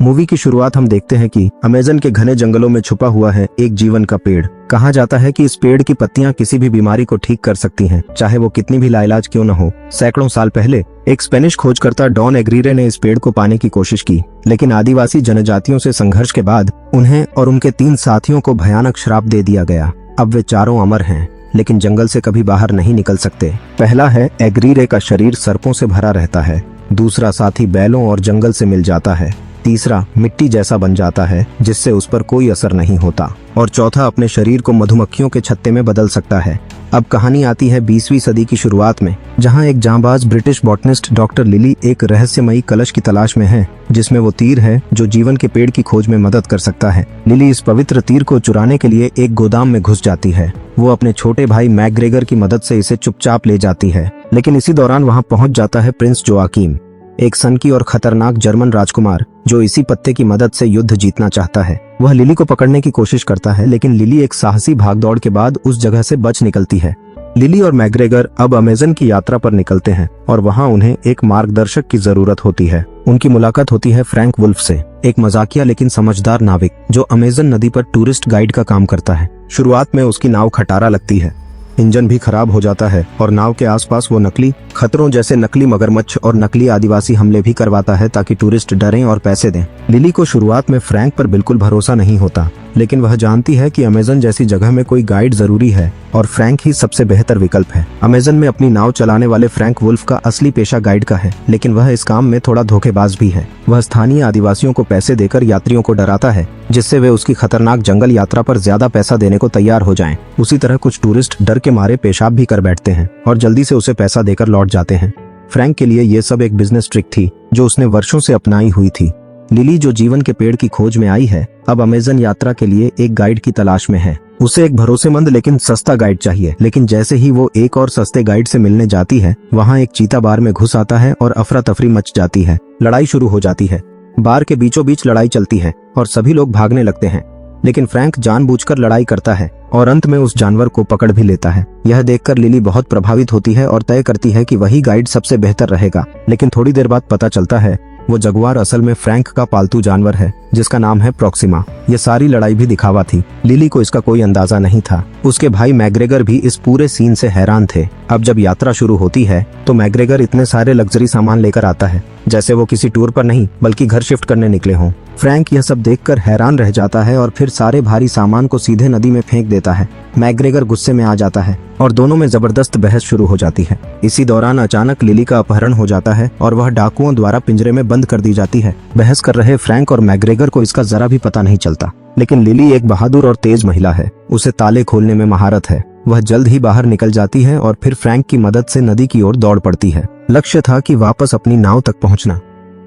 Movie की शुरुआत हम देखते हैं कि अमेज़न के घने जंगलों में छुपा हुआ है एक जीवन का पेड़। कहा जाता है कि इस पेड़ की पत्तियां किसी भी बीमारी को ठीक कर सकती हैं, चाहे वो कितनी भी लाइलाज क्यों न हो। सैकड़ों साल पहले एक स्पेनिश खोजकर्ता डॉन एग्रीरे ने इस पेड़ को पाने की कोशिश की, लेकिन आदिवासी जनजातियों से संघर्ष के बाद उन्हें और उनके 3 साथियों को भयानक श्राप दे दिया गया। अब वे चारों अमर हैं, लेकिन जंगल से कभी बाहर नहीं निकल सकते। पहला है, एग्रीरे का शरीर सर्पों से भरा रहता है। दूसरा साथी बैलों और जंगल से मिल जाता है। तीसरा मिट्टी जैसा बन जाता है, जिससे उस पर कोई असर नहीं होता। और चौथा अपने शरीर को मधुमक्खियों के छत्ते में बदल सकता है। अब कहानी आती है 20वीं सदी की शुरुआत में, जहां एक जांबाज ब्रिटिश बॉटनिस्ट डॉक्टर लिली एक रहस्यमयी कलश की तलाश में है, जिसमें वो तीर है जो जीवन के पेड़ की खोज में मदद कर सकता है। लिली इस पवित्र तीर को चुराने के लिए एक गोदाम में घुस जाती है। वो अपने छोटे भाई मैकग्रेगर की मदद से इसे चुपचाप ले जाती है, लेकिन इसी दौरान वहाँ पहुँच जाता है प्रिंस जोआकीम, एक सनकी और खतरनाक जर्मन राजकुमार जो इसी पत्ते की मदद से युद्ध जीतना चाहता है। वह लिली को पकड़ने की कोशिश करता है, लेकिन लिली एक साहसी भागदौड़ के बाद उस जगह से बच निकलती है। लिली और मैकग्रेगर अब अमेज़न की यात्रा पर निकलते हैं और वहां उन्हें एक मार्गदर्शक की जरूरत होती है। उनकी मुलाकात होती है फ्रैंक वुल्फ से, एक मजाकिया लेकिन समझदार नाविक जो अमेज़न नदी पर टूरिस्ट गाइड का काम करता है। शुरुआत में उसकी नाव खटारा लगती है, इंजन भी खराब हो जाता है और नाव के आसपास वो नकली खतरों जैसे नकली मगरमच्छ और नकली आदिवासी हमले भी करवाता है ताकि टूरिस्ट डरें और पैसे दें। लिली को शुरुआत में फ्रैंक पर बिल्कुल भरोसा नहीं होता, लेकिन वह जानती है कि अमेज़न जैसी जगह में कोई गाइड जरूरी है और फ्रैंक ही सबसे बेहतर विकल्प है। अमेज़न में अपनी नाव चलाने वाले फ्रैंक वुल्फ का असली पेशा गाइड का है, लेकिन वह इस काम में थोड़ा धोखेबाज भी है। वह स्थानीय आदिवासियों को पैसे देकर यात्रियों को डराता है, जिससे वे उसकी खतरनाक जंगल यात्रा पर ज्यादा पैसा देने को तैयार हो जाएं। उसी तरह कुछ टूरिस्ट डर के मारे पेशाब भी कर बैठते हैं और जल्दी से उसे पैसा देकर लौट जाते हैं। फ्रैंक के लिए ये सब एक बिजनेस ट्रिक थी जो उसने वर्षों से अपनाई हुई थी। लिली जो जीवन के पेड़ की खोज में आई है, अब अमेज़न यात्रा के लिए एक गाइड की तलाश में है। उसे एक भरोसेमंद लेकिन सस्ता गाइड चाहिए, लेकिन जैसे ही वो एक और सस्ते गाइड से मिलने जाती है, वहाँ एक चीता बार में घुस आता है और अफरा तफरी मच जाती है। लड़ाई शुरू हो जाती है। बार के बीचों बीच लड़ाई चलती है और सभी लोग भागने लगते हैं, लेकिन फ्रैंक जानबूझकर लड़ाई करता है और अंत में उस जानवर को पकड़ भी लेता है। यह देखकर लिली बहुत प्रभावित होती है और तय करती है कि वही गाइड सबसे बेहतर रहेगा, लेकिन थोड़ी देर बाद पता चलता है वो जगुआर असल में फ्रैंक का पालतू जानवर है, जिसका नाम है प्रॉक्सिमा। ये सारी लड़ाई भी दिखावा थी। लिली को इसका कोई अंदाजा नहीं था। उसके भाई मैकग्रेगर भी इस पूरे सीन से हैरान थे। अब जब यात्रा शुरू होती है तो मैकग्रेगर इतने सारे लग्जरी सामान लेकर आता है जैसे वो किसी टूर पर नहीं बल्कि घर शिफ्ट करने निकले हों। फ्रैंक यह सब देखकर हैरान रह जाता है और फिर सारे भारी सामान को सीधे नदी में फेंक देता है। मैकग्रेगर गुस्से में आ जाता है और दोनों में जबरदस्त बहस शुरू हो जाती है। इसी दौरान अचानक लिली का अपहरण हो जाता है और वह डाकुओं द्वारा पिंजरे में बंद कर दी जाती है। बहस कर रहे फ्रैंक और मैकग्रेगर को इसका जरा भी पता नहीं चलता, लेकिन लिली एक बहादुर और तेज महिला है। उसे ताले खोलने में महारत है। वह जल्द ही बाहर निकल जाती है और फिर फ्रैंक की मदद से नदी की ओर दौड़ पड़ती है। लक्ष्य था कि वापस अपनी नाव तक पहुंचना,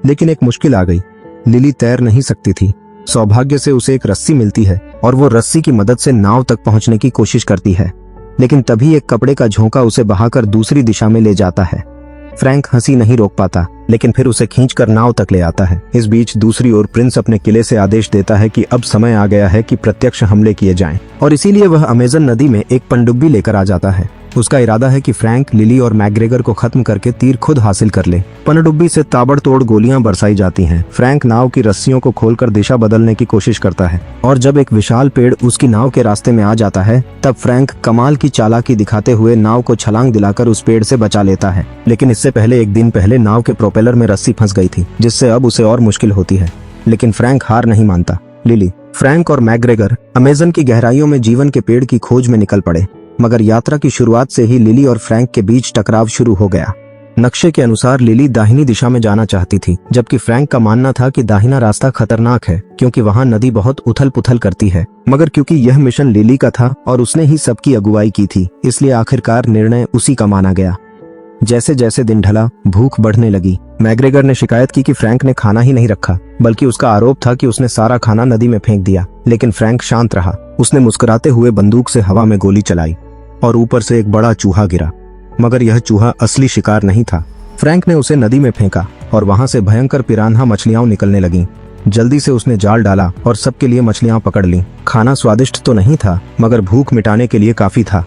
लेकिन एक मुश्किल आ गई। लिली तैर नहीं सकती थी। सौभाग्य से उसे एक रस्सी मिलती है और वो रस्सी की मदद से नाव तक पहुंचने की कोशिश करती है, लेकिन तभी एक कपड़े का झोंका उसे बहाकर दूसरी दिशा में ले जाता है। फ्रैंक हंसी नहीं रोक पाता, लेकिन फिर उसे खींचकर नाव तक ले आता है। इस बीच दूसरी ओर प्रिंस अपने किले से आदेश देता है कि अब समय आ गया है कि प्रत्यक्ष हमले किए जाएं, और इसीलिए वह अमेज़न नदी में एक पनडुब्बी लेकर आ जाता है। उसका इरादा है कि फ्रैंक, लिली और मैकग्रेगर को खत्म करके तीर खुद हासिल कर ले। पनडुब्बी से ताबड़तोड़ गोलियां बरसाई जाती हैं। फ्रैंक नाव की रस्सियों को खोलकर दिशा बदलने की कोशिश करता है और जब एक विशाल पेड़ उसकी नाव के रास्ते में आ जाता है, तब फ्रैंक कमाल की चालाकी दिखाते हुए नाव को छलांग दिलाकर उस पेड़ से बचा लेता है। लेकिन इससे पहले एक दिन पहले नाव के प्रोपेलर में रस्सी फंस गई थी, जिससे अब उसे और मुश्किल होती है। लेकिन फ्रैंक हार नहीं मानता। लिली, फ्रैंक और मैकग्रेगर अमेज़न की गहराइयों में जीवन के पेड़ की खोज में निकल पड़े, मगर यात्रा की शुरुआत से ही लिली और फ्रैंक के बीच टकराव शुरू हो गया। नक्शे के अनुसार लिली दाहिनी दिशा में जाना चाहती थी, जबकि फ्रैंक का मानना था कि दाहिना रास्ता खतरनाक है क्योंकि वहां नदी बहुत उथल पुथल करती है। मगर क्योंकि यह मिशन लिली का था और उसने ही सबकी अगुवाई की थी, इसलिए आखिरकार निर्णय उसी का माना गया। जैसे जैसे दिन ढला, भूख बढ़ने लगी। मैकग्रेगर ने शिकायत की कि फ्रैंक ने खाना ही नहीं रखा, बल्कि उसका आरोप था कि उसने सारा खाना नदी में फेंक दिया। लेकिन फ्रैंक शांत रहा। उसने मुस्कुराते हुए बंदूक से हवा में गोली चलाई और ऊपर से एक बड़ा चूहा गिरा, मगर यह चूहा असली शिकार नहीं था। फ्रैंक ने उसे नदी में फेंका और वहां से भयंकर पिरान्हा मछलियां निकलने लगीं। जल्दी से उसने जाल डाला और सबके लिए मछलियां पकड़ लीं। खाना स्वादिष्ट तो नहीं था, मगर भूख मिटाने के लिए काफी था।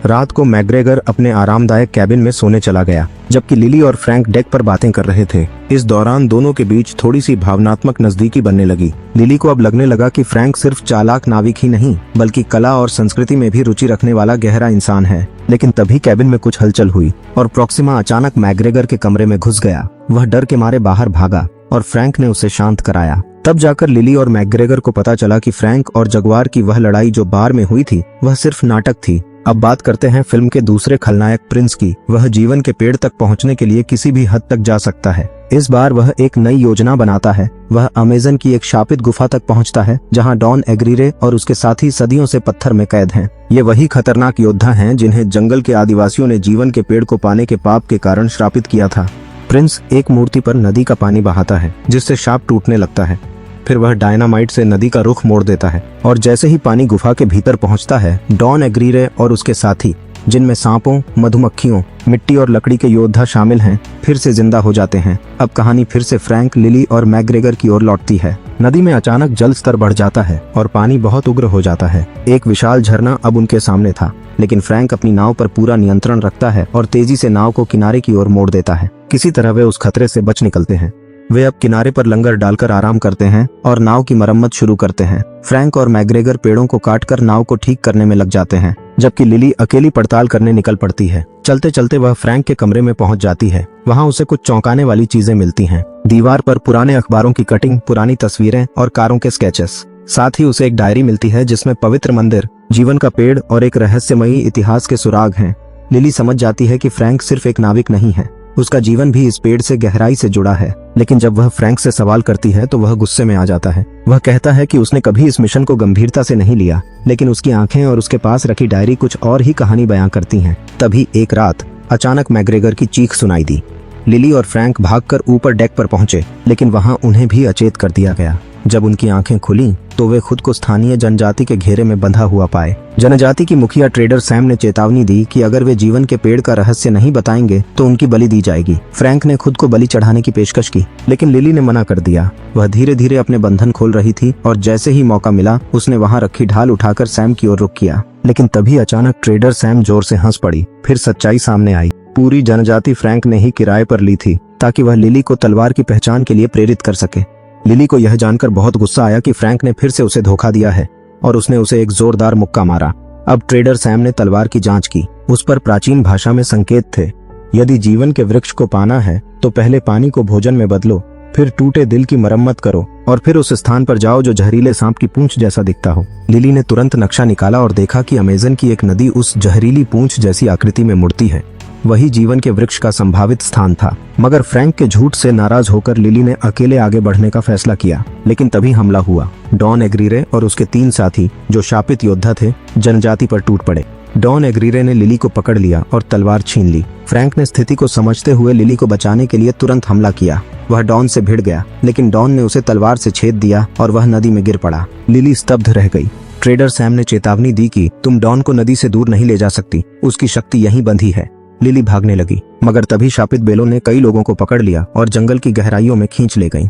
रात को मैग्रेगर अपने आरामदायक कैबिन में सोने चला गया, जबकि लिली और फ्रैंक डेक पर बातें कर रहे थे। इस दौरान दोनों के बीच थोड़ी सी भावनात्मक नजदीकी बनने लगी। लिली को अब लगने लगा कि फ्रैंक सिर्फ चालाक नाविक ही नहीं, बल्कि कला और संस्कृति में भी रुचि रखने वाला गहरा इंसान है। लेकिन तभी कैबिन में कुछ हलचल हुई और प्रॉक्सिमा अचानक मैग्रेगर के कमरे में घुस गया। वह डर के मारे बाहर भागा और फ्रैंक ने उसे शांत कराया। तब जाकर लिली और मैग्रेगर को पता चला कि फ्रैंक और जगुआर की वह लड़ाई जो बार में हुई थी, वह सिर्फ नाटक थी। अब बात करते हैं फिल्म के दूसरे खलनायक प्रिंस की। वह जीवन के पेड़ तक पहुंचने के लिए किसी भी हद तक जा सकता है। इस बार वह एक नई योजना बनाता है। वह अमेज़न की एक शापित गुफा तक पहुंचता है, जहां डॉन एग्रीरे और उसके साथी सदियों से पत्थर में कैद हैं। ये वही खतरनाक योद्धा हैं जिन्हें जंगल के आदिवासियों ने जीवन के पेड़ को पाने के पाप के कारण श्रापित किया था। प्रिंस एक मूर्ति पर नदी का पानी बहाता है, जिससे शाप टूटने लगता है। फिर वह डायनामाइट से नदी का रुख मोड़ देता है और जैसे ही पानी गुफा के भीतर पहुंचता है, डॉन एग्रीरे और उसके साथी, जिनमें सांपों, मधुमक्खियों, मिट्टी और लकड़ी के योद्धा शामिल हैं, फिर से जिंदा हो जाते हैं। अब कहानी फिर से फ्रैंक, लिली और मैग्रेगर की ओर लौटती है। नदी में अचानक जल स्तर बढ़ जाता है और पानी बहुत उग्र हो जाता है। एक विशाल झरना अब उनके सामने था, लेकिन फ्रैंक अपनी नाव पर पूरा नियंत्रण रखता है और तेजी से नाव को किनारे की ओर मोड़ देता है। किसी तरह वे उस खतरे से बच निकलते हैं। वे अब किनारे पर लंगर डालकर आराम करते हैं और नाव की मरम्मत शुरू करते हैं। फ्रैंक और मैग्रेगर पेड़ों को काटकर नाव को ठीक करने में लग जाते हैं, जबकि लिली अकेली पड़ताल करने निकल पड़ती है। चलते चलते वह फ्रैंक के कमरे में पहुंच जाती है। वहां उसे कुछ चौंकाने वाली चीजें मिलती हैं। दीवार पर पुराने अखबारों की कटिंग, पुरानी तस्वीरें और कारों के स्केचेस। साथ ही उसे एक डायरी मिलती है जिसमें पवित्र मंदिर, जीवन का पेड़ और एक रहस्यमयी इतिहास के सुराग हैं। लिली समझ जाती है कि फ्रैंक सिर्फ एक नाविक नहीं है, उसका जीवन भी इस पेड़ से गहराई से जुड़ा है। लेकिन जब वह फ्रैंक से सवाल करती है तो वह गुस्से में आ जाता है। वह कहता है कि उसने कभी इस मिशन को गंभीरता से नहीं लिया, लेकिन उसकी आंखें और उसके पास रखी डायरी कुछ और ही कहानी बयां करती हैं। तभी एक रात अचानक मैग्रेगर की चीख सुनाई दी। लिली और फ्रैंक भागकर ऊपर डेक पर पहुंचे, लेकिन वहां उन्हें भी अचेत कर दिया गया। जब उनकी आंखें खुली तो वे खुद को स्थानीय जनजाति के घेरे में बंधा हुआ पाए। जनजाति की मुखिया ट्रेडर सैम ने चेतावनी दी कि अगर वे जीवन के पेड़ का रहस्य नहीं बताएंगे तो उनकी बलि दी जाएगी। फ्रैंक ने खुद को बलि चढ़ाने की पेशकश की, लेकिन लिली ने मना कर दिया। वह धीरे धीरे अपने बंधन खोल रही थी और जैसे ही मौका मिला उसने वहां रखी ढाल उठाकर सैम की ओर रुख किया। लेकिन तभी अचानक ट्रेडर सैम जोर से हंस पड़ी। फिर सच्चाई सामने आई। पूरी जनजाति फ्रैंक ने ही किराए पर ली थी ताकि वह लिली को तलवार की पहचान के लिए प्रेरित कर सके। लिली को यह जानकर बहुत गुस्सा आया कि फ्रैंक ने फिर से उसे धोखा दिया है और उसने उसे एक जोरदार मुक्का मारा। अब ट्रेडर सैम ने तलवार की जांच की। उस पर प्राचीन भाषा में संकेत थे। यदि जीवन के वृक्ष को पाना है तो पहले पानी को भोजन में बदलो, फिर टूटे दिल की मरम्मत करो और फिर उस स्थान पर जाओ जो जहरीले सांप की पूंछ जैसा दिखता हो। लिली ने तुरंत नक्शा निकाला और देखा कि अमेज़न की एक नदी उस जहरीली पूंछ जैसी आकृति में मुड़ती है। वही जीवन के वृक्ष का संभावित स्थान था। मगर फ्रैंक के झूठ से नाराज होकर लिली ने अकेले आगे बढ़ने का फैसला किया। लेकिन तभी हमला हुआ। डॉन एग्रीरे और उसके 3 साथी, जो शापित योद्धा थे, जनजाति पर टूट पड़े। डॉन एग्रीरे ने लिली को पकड़ लिया और तलवार छीन ली। फ्रैंक ने स्थिति को समझते हुए लिली को बचाने के लिए तुरंत हमला किया। वह डॉन से भिड़ गया, लेकिन डॉन ने उसे तलवार से छेद दिया और वह नदी में गिर पड़ा। लिली स्तब्ध रह गई। ट्रेडर सैम ने चेतावनी दी कि तुम डॉन को नदी से दूर नहीं ले जा सकती, उसकी शक्ति यहीं बंधी है। लिली भागने लगी, मगर तभी शापित बेलों ने कई लोगों को पकड़ लिया और जंगल की गहराइयों में खींच ले गईं।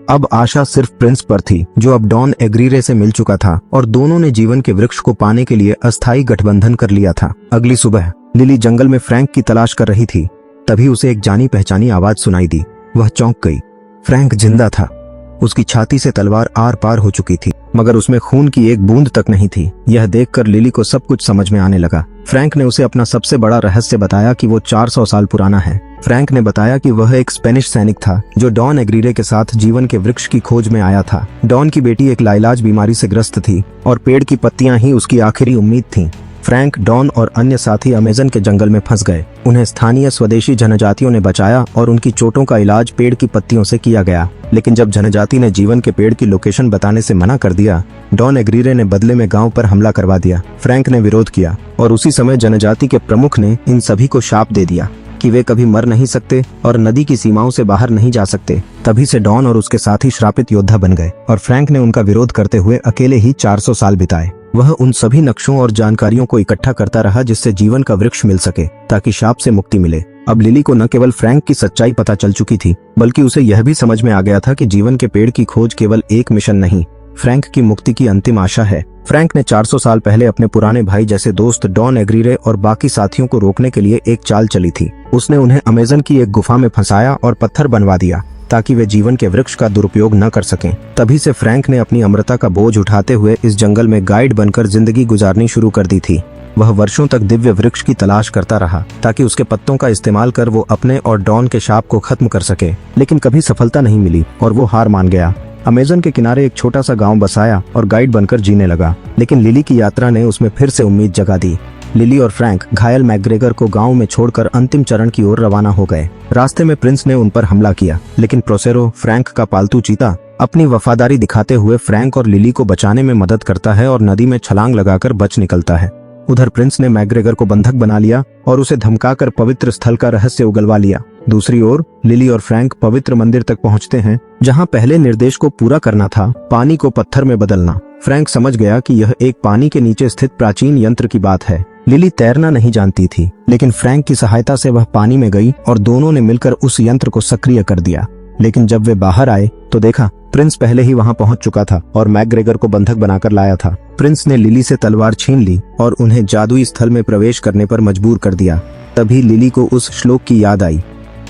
अब आशा सिर्फ प्रिंस पर थी, जो अब डॉन एग्रीरे से मिल चुका था और दोनों ने जीवन के वृक्ष को पाने के लिए अस्थायी गठबंधन कर लिया था। अगली सुबह लिली जंगल में फ्रैंक की तलाश कर रही थी। तभी उसे एक जानी पहचानी आवाज सुनाई दी। वह चौंक गई। फ्रैंक जिंदा था। उसकी छाती से तलवार आर पार हो चुकी थी, मगर उसमें खून की एक बूंद तक नहीं थी। यह देखकर लिली को सब कुछ समझ में आने लगा। फ्रैंक ने उसे अपना सबसे बड़ा रहस्य बताया कि वो 400 साल पुराना है। फ्रैंक ने बताया कि वह एक स्पेनिश सैनिक था जो डॉन एग्रीरे के साथ जीवन के वृक्ष की खोज में आया था। डॉन की बेटी एक लाइलाज बीमारी से ग्रस्त थी और पेड़ की पत्तियां ही उसकी आखिरी उम्मीद थीं। फ्रैंक, डॉन और अन्य साथी अमेज़न के जंगल में फंस गए। उन्हें स्थानीय स्वदेशी जनजातियों ने बचाया और उनकी चोटों का इलाज पेड़ की पत्तियों से किया गया। लेकिन जब जनजाति ने जीवन के पेड़ की लोकेशन बताने से मना कर दिया, डॉन एग्रीरे ने बदले में गांव पर हमला करवा दिया। फ्रैंक ने विरोध किया और उसी समय जनजाति के प्रमुख ने इन सभी को शाप दे दिया कि वे कभी मर नहीं सकते और नदी की सीमाओं से बाहर नहीं जा सकते। तभी से डॉन और उसके साथी श्रापित योद्धा बन गए और फ्रैंक ने उनका विरोध करते हुए अकेले ही 400 साल बिताए। वह उन सभी नक्शों और जानकारियों को इकट्ठा करता रहा जिससे जीवन का वृक्ष मिल सके, ताकि शाप से मुक्ति मिले। अब लिली को न केवल फ्रैंक की सच्चाई पता चल चुकी थी, बल्कि उसे यह भी समझ में आ गया था कि जीवन के पेड़ की खोज केवल एक मिशन नहीं, फ्रैंक की मुक्ति की अंतिम आशा है। फ्रैंक ने 400 साल पहले अपने पुराने भाई जैसे दोस्त डॉन एग्रीरे और बाकी साथियों को रोकने के लिए एक चाल चली थी। उसने उन्हें अमेज़न की एक गुफा में फंसाया और पत्थर बनवा दिया ताकि वे जीवन के वृक्ष का दुरुपयोग न कर सकें। तभी से फ्रैंक ने अपनी अमरता का बोझ उठाते हुए इस जंगल में गाइड बनकर जिंदगी गुजारनी शुरू कर दी थी। वह वर्षों तक दिव्य वृक्ष की तलाश करता रहा ताकि उसके पत्तों का इस्तेमाल कर वो अपने और डॉन के शाप को खत्म कर सके, लेकिन कभी सफलता नहीं मिली और वो हार मान गया। अमेज़न के किनारे एक छोटा सा गांव बसाया और गाइड बनकर जीने लगा, लेकिन लिली की यात्रा ने उसमें फिर से उम्मीद जगा दी। लिली और फ्रैंक घायल मैकग्रेगर को गांव में छोड़कर अंतिम चरण की ओर रवाना हो गए। रास्ते में प्रिंस ने उन पर हमला किया, लेकिन प्रोसेरो, फ्रैंक का पालतू चीता, अपनी वफादारी दिखाते हुए फ्रैंक और लिली को बचाने में मदद करता है और नदी में छलांग लगाकर बच निकलता है। उधर प्रिंस ने मैकग्रेगर को बंधक बना लिया और उसे धमकाकर पवित्र स्थल का रहस्य उगलवा लिया। दूसरी ओर लिली और फ्रैंक पवित्र मंदिर तक पहुंचते हैं, जहां पहले निर्देश को पूरा करना था, पानी को पत्थर में बदलना। फ्रैंक समझ गया कि यह एक पानी के नीचे स्थित प्राचीन यंत्र की बात है। लिली तैरना नहीं जानती थी, लेकिन फ्रैंक की सहायता से वह पानी में गई और दोनों ने मिलकर उस यंत्र को सक्रिय कर दिया। लेकिन जब वे बाहर आए तो देखा प्रिंस पहले ही वहां पहुंच चुका था और मैकग्रेगर को बंधक बनाकर लाया था। प्रिंस ने लिली से तलवार छीन ली और उन्हें जादुई स्थल में प्रवेश करने पर मजबूर कर दिया। तभी लिली को उस श्लोक की याद आई,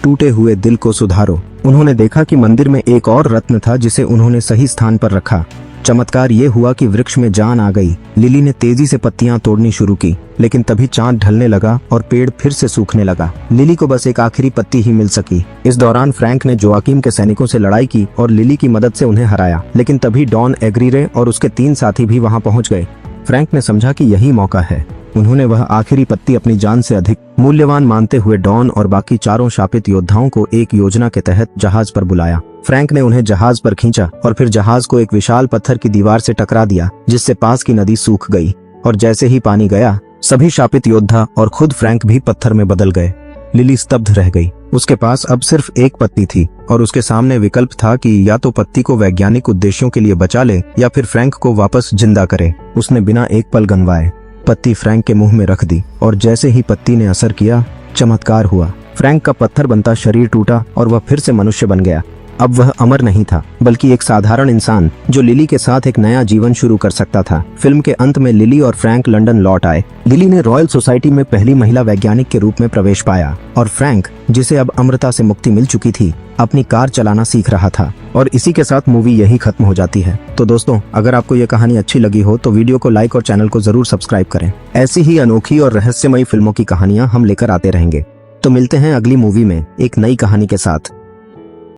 टूटे हुए दिल को सुधारो। उन्होंने देखा कि मंदिर में एक और रत्न था जिसे उन्होंने सही स्थान पर रखा। चमत्कार ये हुआ कि वृक्ष में जान आ गई। लिली ने तेजी से पत्तियां तोड़नी शुरू की, लेकिन तभी चांद ढलने लगा और पेड़ फिर से सूखने लगा। लिली को बस एक आखिरी पत्ती ही मिल सकी। इस दौरान फ्रैंक ने जोआकिम के सैनिकों से लड़ाई की और लिली की मदद से उन्हें हराया, लेकिन तभी डॉन एग्रीरे और उसके 3 साथी भी वहां पहुंच गए। फ्रैंक ने समझा कि यही मौका है। उन्होंने वह आखिरी पत्ती अपनी जान से अधिक मूल्यवान मानते हुए डॉन और बाकी 4 शापित योद्धाओं को एक योजना के तहत जहाज पर बुलाया। फ्रैंक ने उन्हें जहाज पर खींचा और फिर जहाज को एक विशाल पत्थर की दीवार से टकरा दिया, जिससे पास की नदी सूख गई। और जैसे ही पानी गया, सभी शापित योद्धा और खुद फ्रैंक भी पत्थर में बदल गए। लिली स्तब्ध रह गई। उसके पास अब सिर्फ एक पत्ती थी और उसके सामने विकल्प था कि या तो पत्ती को वैज्ञानिक उद्देश्यों के लिए बचा ले या फिर फ्रैंक को वापस जिंदा करे। उसने बिना एक पल गंवाए पत्ती फ्रैंक के मुंह में रख दी और जैसे ही पत्ती ने असर किया, चमत्कार हुआ। फ्रैंक का पत्थर बनता शरीर टूटा और वह फिर से मनुष्य बन गया। अब वह अमर नहीं था, बल्कि एक साधारण इंसान जो लिली के साथ एक नया जीवन शुरू कर सकता था। फिल्म के अंत में लिली और फ्रैंक लंदन लौट आए। लिली ने रॉयल सोसाइटी में पहली महिला वैज्ञानिक के रूप में प्रवेश पाया और फ्रैंक, जिसे अब अमरता से मुक्ति मिल चुकी थी, अपनी कार चलाना सीख रहा था। और इसी के साथ मूवी यही खत्म हो जाती है। तो दोस्तों, अगर आपको ये कहानी अच्छी लगी हो तो वीडियो को लाइक और चैनल को जरूर सब्सक्राइब करें। ऐसी ही अनोखी और रहस्यमयी फिल्मों की कहानियां हम लेकर आते रहेंगे। तो मिलते हैं अगली मूवी में एक नई कहानी के साथ।